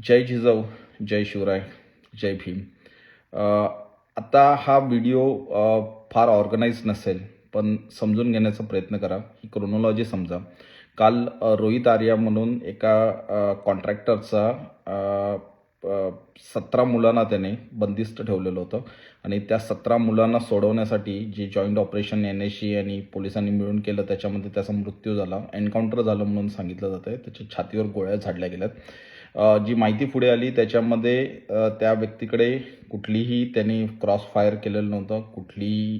जय जिजाऊ, जय शिवराय, जय भीम. आता हा व्हिडिओ फार ऑर्गनाईज नसेल, पण समजून घेण्याचा प्रयत्न करा. ही क्रोनॉलॉजी समजा. काल रोहित आर्या म्हणून एका कॉन्ट्रॅक्टरचा 17 मुलांना त्याने बंदिस्त ठेवलेलं होतं आणि त्या 17 मुलांना सोडवण्यासाठी जी जॉईंट ऑपरेशन NSC आणि पोलिसांनी मिळून केलं, त्याच्यामध्ये त्याचा मृत्यू झाला. एन्काउंटर झालं म्हणून सांगितलं जातं आहे. त्याच्या छातीवर गोळ्या झाडल्या गेल्यात. जी माहिती पुढे आली त्याच्यामध्ये त्या व्यक्तीकडे कुठलीही त्यांनी क्रॉस फायर केलेलं नव्हतं, कुठलीही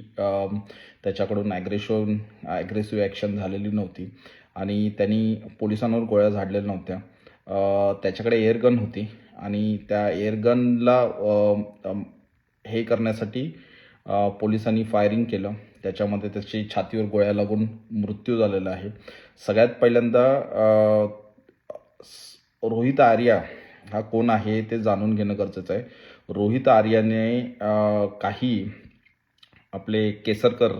त्याच्याकडून ॲग्रेसिव्ह ॲक्शन झालेली नव्हती आणि त्यांनी पोलिसांवर गोळ्या झाडलेल्या नव्हत्या. त्याच्याकडे एअरगन होती आणि त्या एअरगनला हे करण्यासाठी पोलिसांनी फायरिंग केलं. त्याच्यामध्ये त्याची छातीवर गोळ्या लागून मृत्यू झालेला आहे. सगळ्यात पहिल्यांदा रोहित आर्या हा कोण आहे ते जाणून घेणं गरजेचं आहे. रोहित आर्याने काही आपले केसरकर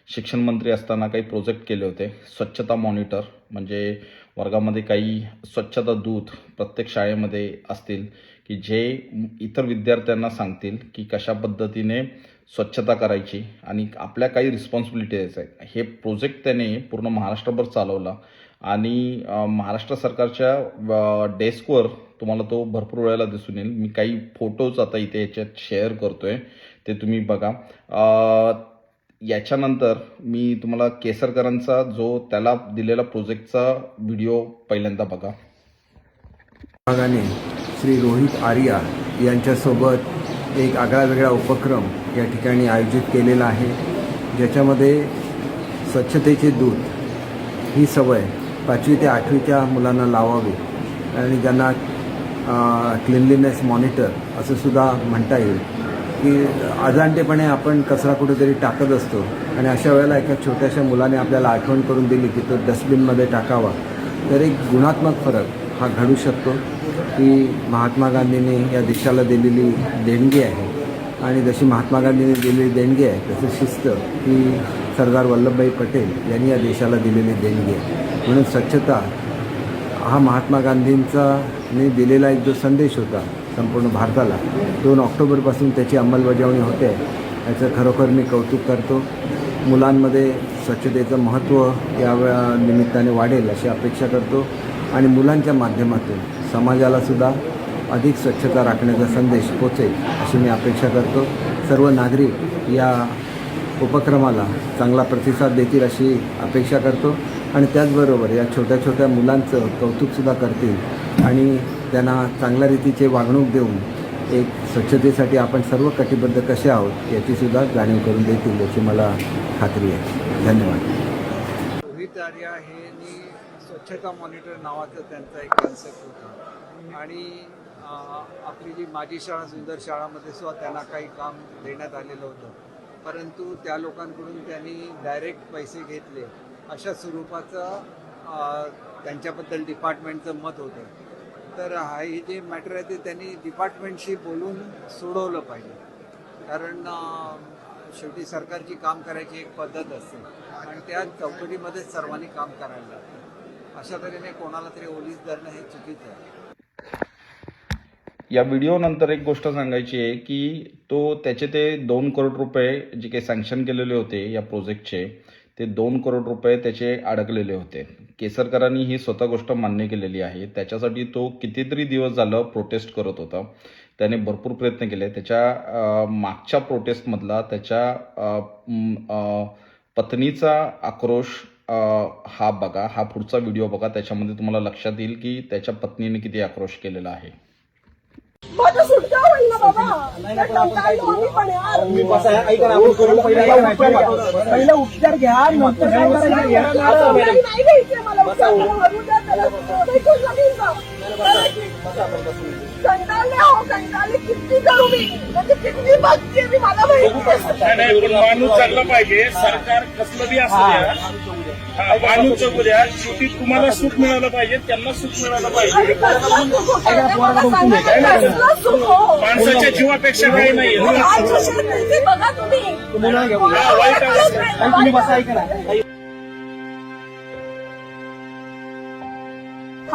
शिक्षण मंत्री असताना काही प्रोजेक्ट केले होते. स्वच्छता मॉनिटर म्हणजे वर्गामध्ये काही स्वच्छता दूत प्रत्येक शाळेमध्ये असतील की जे इतर विद्यार्थ्यांना सांगतील की कशा पद्धतीने स्वच्छता करायची आणि आपल्या काही रिस्पॉन्सिबिलिटीज आहेत. हे प्रोजेक्ट त्याने पूर्ण महाराष्ट्रभर चालवला आणि महाराष्ट्र सरकारच्या डेस्कवर तुम्हाला तो भरपूर वेळेला दिसून येईल. मी काही फोटोज आता इथे याच्यात शेअर करतोय, ते तुम्ही बघा. याच्यानंतर मी तुम्हाला केसरकरांचा जो त्याला दिलेला प्रोजेक्टचा व्हिडिओ पहिल्यांदा बघा. विभागाने श्री रोहित आर्या यांच्यासोबत एक आगळावेगळा उपक्रम या ठिकाणी आयोजित केलेला आहे, ज्याच्यामध्ये स्वच्छतेचे दूत ही सवय 5वी ते 8वीच्या मुलांना लावावी आणि त्यांना क्लिनलीनेस मॉनिटर असं सुद्धा म्हणता येईल की अजाणतेपणे आपण कचरा कुठेतरी टाकत असतो आणि अशा वेळेला एका छोट्याशा मुलाने आपल्याला आठवण करून दिली की तो डस्टबिनमध्ये टाकावा, तर एक गुणात्मक फरक हा घडू शकतो. ही महात्मा गांधींनी या देशाला दिलेली देणगी आहे आणि जशी महात्मा गांधींनी दिलेली देणगी आहे तसं शिस्त ही सरदार वल्लभभाई पटेल यांनी या देशाला दिलेली देणगी आहे. म्हणून स्वच्छता हा महात्मा गांधींचा दिलेला एक जो संदेश होता संपूर्ण भारताला, 2 ऑक्टोबरपासून त्याची अंमलबजावणी होते. याचं खरोखर मी कौतुक करतो. मुलांमध्ये स्वच्छतेचं महत्त्व या निमित्ताने वाढेल अशी अपेक्षा करतो आणि मुलांच्या माध्यमातून समाजालासुद्धा अधिक स्वच्छता राखण्याचा संदेश पोचेल अशी मी अपेक्षा करतो. सर्व नागरिक या उपक्रमाला चांगला प्रतिसाद देतील अशी अपेक्षा करतो आणि त्याचबरोबर या छोट्या छोट्या मुलांचं कौतुकसुद्धा करतील आणि त्यांना चांगल्या रीतीचे वागणूक देऊन एक स्वच्छतेसाठी आपण सर्व कटिबद्ध कसे आहोत याचीसुद्धा जाणीव करून देतील याची मला खात्री आहे. धन्यवाद. रोहित आर्या हे स्वच्छता मॉनिटर नावाचं त्यांचा एक कन्सेप्ट होता आणि आपली जी माझी शाळा सुंदर शाळामध्ये सुद्धा त्यांना काही काम देण्यात आलेलं होतं, परंतु त्या लोकांकडून त्यांनी डायरेक्ट पैसे घेतले अशा स्वरूपाचं त्यांच्याबद्दल डिपार्टमेंटचं मत होतं. तर हे जे मॅटर आहे ते त्यांनी डिपार्टमेंटशी बोलून सोडवलं पाहिजे, कारण शेवटी सरकारची काम करायची एक पद्धत असते आणि त्या चौकटीमध्येच सर्वांनी काम करायला लागतं. अशा तऱ्हेने कोणाला तरी ओलीस धरणं हे चुकीचं आहे. या व्हिडिओनंतर एक गोष्ट सांगायची आहे की त्याचे ते 2 करोड रुपये जे काही सँक्शन केलेले होते या प्रोजेक्टचे, ते 2 करोड रुपये त्याचे अडकलेले होते. केसरकरांनी ही स्वतः गोष्ट मान्य केलेली आहे. त्याच्यासाठी तो कितीतरी दिवस झालं प्रोटेस्ट करत होता. त्याने भरपूर प्रयत्न केले. त्याच्या मागच्या प्रोटेस्टमधला त्याच्या पत्नीचा आक्रोश हा बघा, हा पुढचा व्हिडिओ बघा. त्याच्यामध्ये तुम्हाला लक्षात येईल की त्याच्या पत्नीने किती आक्रोश केलेला आहे. माझं सुटका होईल ना बाबा. पहिलं उपचार घ्या, नंतर काय करायचं नाही घ्यायचे मला. कंटाळले हो, कंटाळले किती करू मी, म्हणजे किती बघते मी, मला माहिती. माणूस चालला पाहिजे. सरकार कसलं बी असू द्या, माणूस जगू द्या, शेवटी तुम्हाला सुख मिळालं पाहिजे, त्यांना सुख मिळालं पाहिजे. माणसाच्या जीवापेक्षा काही नाही. बघा तुम्ही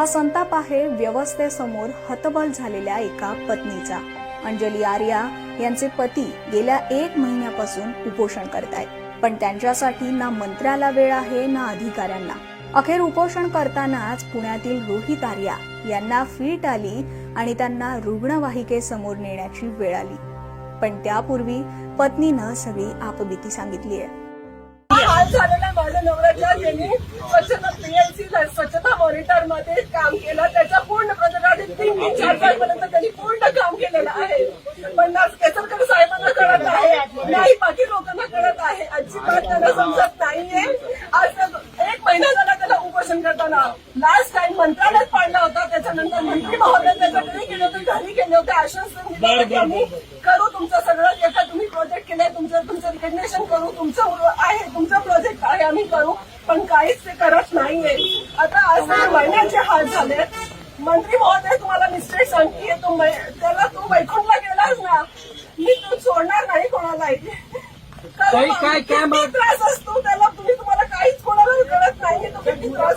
हा संताप आहे व्यवस्थेसमोर हतबल झालेल्या एका पत्नीचा. अंजली आर्या यांचे पती गेल्या 1 महिन्यापासून उपोषण करतायत, पण त्यांच्यासाठी ना मंत्र्याला वेळ आहे ना अधिकाऱ्यांना. अखेर उपोषण करतानाच पुण्यातील रोहित आर्या यांना फीट आली आणि त्यांना रुग्णवाहिकेसमोर नेण्याची वेळ आली. पण त्यापूर्वी पत्नीनं सगळी आपबीती सांगितली आहे. हाल झालेला आहे माझ्या नवऱ्याच्या. त्यांनी स्वच्छता PLC स्वच्छता मॉनिटर मध्ये काम केलं. त्याचा पूर्ण प्रोजेक्ट 3-4 पर्यंत त्यांनी पूर्ण काम केलेलं आहे. पण ना केसरकर साहेबांना कळत आहे, नाही बाकी लोकांना कळत आहे. अजिबात त्यांना समजत नाहीये. आज 1 महिना झाला त्याला उपोषण करताना. लास्ट टाइम मंत्रालयात पाडला होता. त्याच्यानंतर मंत्री महोदय त्याच्याकडे गेले होते, घरी गेले होते, आश्वासन दिलं होतं की आम्ही करू तुमचं सगळं. एका तुम्ही प्रोजेक्ट केलंय, तुमचं रिकग्नेशन करू, तुमचं आहे, तुमचा प्रोजेक्ट आहे, आम्ही करू. पण काहीच ते करत नाहीये. आता असं महिन्याचे हाल झाले. मंत्री महोदय तुम्हाला मिस्टेक सांगतेय, त्याला तू वैकुंठला गेलास ना, मी तू सोडणार नाही कोणालाही. काय त्रास असतो त्याला, तुम्हाला काहीच कोणाला कळत नाही. तो किती त्रास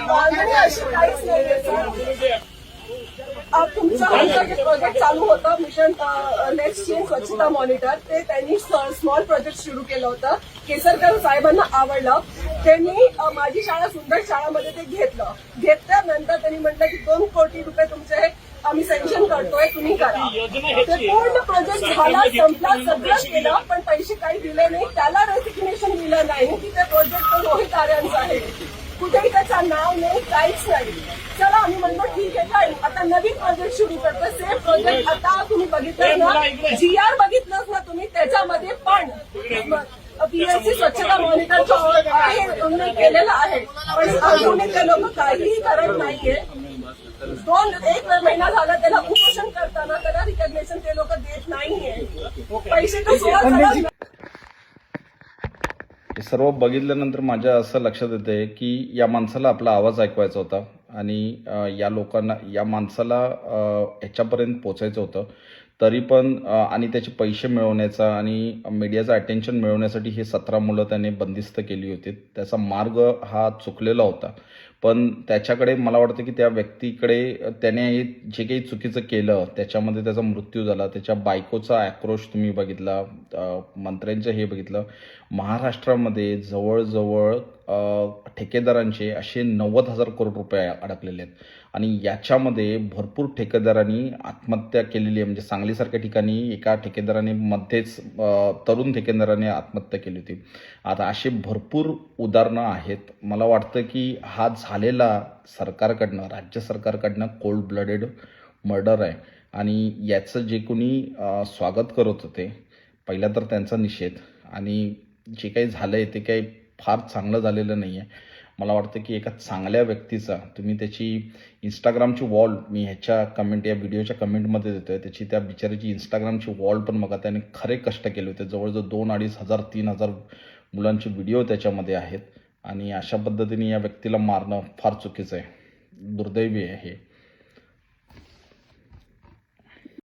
मागणी अशी काहीच नाहीये. तुमचं जे प्रोजेक्ट चालू होतं मिशन नेक्स्ट चेंज स्वच्छता मॉनिटर, ते त्यांनी स्मॉल प्रोजेक्ट सुरू केलं होतं. केसरकर साहेबांना आवडलं. त्यांनी माझी शाळा सुंदर शाळामध्ये ते घेतल्यानंतर त्यांनी म्हटलं की 2 कोटी रुपये तुमचे आम्ही सँक्शन करतोय, तुम्ही करा. ते पूर्ण प्रोजेक्ट झाला, संपला, सगळं केलं, पण पैसे काही दिले नाही. त्याला रेसिग्नेशन दिलं नाही की ते प्रोजेक्ट रोहित आर्यांचं आहे. कुठेही त्याचं नाव नाही, काहीच नाही. चला आम्ही म्हणलो ठीक आहे, काय आता नवीन प्रोजेक्ट सुरू करतो. सेम प्रोजेक्ट आता तुम्ही बघितलं ना, GR बघितलंच ना तुम्ही, त्याच्यामध्ये पण PLC स्वच्छता मॉनिटर आहे, तुम्ही केलेलं आहे. पण अजूनही ते लोक काहीही करत नाहीये. 1 महिना झाला त्याला उपोषण करताना, त्याला रिकग्नेशन ते लोक देत नाहीये. पैसे तर सोडा. हे सर्व बघितल्यानंतर माझ्या असं लक्षात येते की या माणसाला आपला आवाज ऐकवायचा होता आणि या लोकांना, या माणसाला ह्याच्यापर्यंत पोचायचं होतं. तरी पण आणि त्याचे पैसे मिळवण्याचा आणि मीडियाचं अटेन्शन मिळवण्यासाठी हे 17 मुलं त्याने बंदिस्त केली होती. त्याचा मार्ग हा चुकलेला होता. पण त्याच्याकडे मला वाटतं की त्या व्यक्तीकडे त्याने हे जे काही चुकीचं केलं त्याच्यामध्ये त्याचा मृत्यू झाला. त्याच्या बायकोचा आक्रोश तुम्ही बघितला, मंत्र्यांचं हे बघितलं. महाराष्ट्रामध्ये जवळजवळ ठेकेदारांचे असे 90,000 करोड रुपये अडकलेले आहेत आणि याच्यामध्ये भरपूर ठेकेदारांनी आत्महत्या केलेली आहे. म्हणजे सांगलीसारख्या ठिकाणी एका ठेकेदाराने मध्येच तरुण ठेकेदाराने आत्महत्या केली होती. आता असे भरपूर उदाहरणं आहेत. मला वाटतं की हा झालेला सरकारकडनं, राज्य सरकारकडनं कोल्ड ब्लडेड मर्डर आहे आणि याचं जे कोणी स्वागत करत होते, पहिला तर त्यांचा निषेध. आणि जे काही झालं आहे ते काही फार चांगलं झालेलं नाही आहे. मला वाटतं की एका चांगल्या व्यक्तीचा, तुम्ही त्याची इंस्टाग्रामची वॉल, मी ह्याच्या कमेंट, या व्हिडिओच्या कमेंटमध्ये देतो आहे, त्याची त्या बिचाऱ्याची इंस्टाग्रामची वॉल पण बघा. त्याने खरे कष्ट केले होते. जवळजवळ 2,000, 2,500, 3,000 मुलांचे व्हिडिओ त्याच्यामध्ये आहेत आणि अशा पद्धतीने या व्यक्तीला मारणं फार चुकीचं आहे, दुर्दैवी आहे हे.